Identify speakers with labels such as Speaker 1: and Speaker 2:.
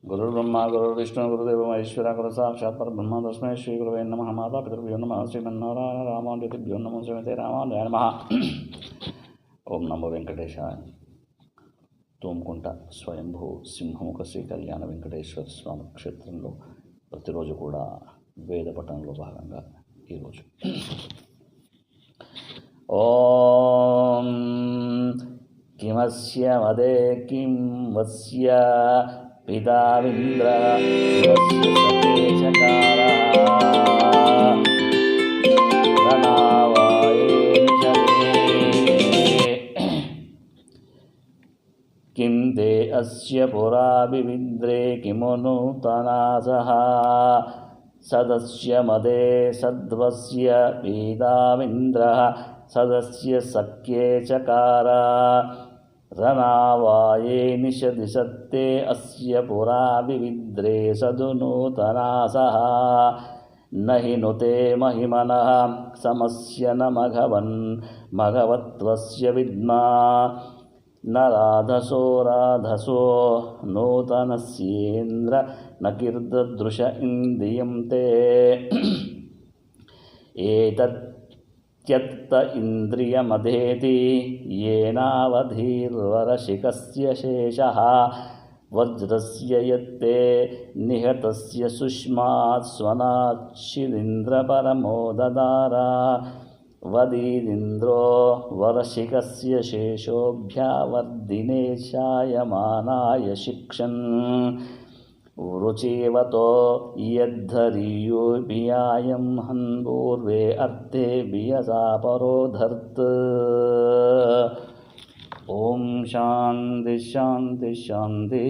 Speaker 1: गुरुर्ब्रह्मा गुरुर्विष्णु गुरुदेव महेश्वर गुरु साक्षात् परब्रह्म तस्मै श्री गुरुवे नमः। माता पितृभ्यो नमः। श्रीमन्नारायण रामानुजभ्यो नमः। श्रीमते रामानुजाय नमः। ओम नमो వెంకటేశాయ. తూముకుంట స్వయంభూ సింహముఖ శ్రీ కళ్యాణ వెంకటేశ్వర స్వామి క్షేత్రంలో ప్రతిరోజు కూడా వేద పఠనంలో భాగంగా ఈరోజు ఓం కిమస్య వదే కిం వస్య పితావింద్ర किं ते अस्य पुरा विविद्रे किमुनूतनासः सदस्य मदे सद्वस्य पीताविन्द्रः सदस्य सख्ये चकार रणावाये निषदि सत्ते अस्य पुरा विविद्रे सदुनूतनासः न हि नुते महिमनः समस्य न मघवत्वस्य विद्मा न राधसो नूतनस्येन्द्र न कीर्ददृश इन्द्रियं ते एतत्यत्त इन्द्रियमधेति येनावधीर्वरशिखस्य शेषः वज्रस्य यत्ते निहतस्य सुष्मात् स्वनाच्छिदिन्द्रपरमो ददार वदीदिन्द्रो वरशिखस्य शेषोऽभ्यावर्धिने शायमानाय शिक्षन् रुचिवतो यद्धरीयोऽभियायं हन्पूर्वे अर्थे बियसा परोधर्त्। ओम शांति शांति शांति।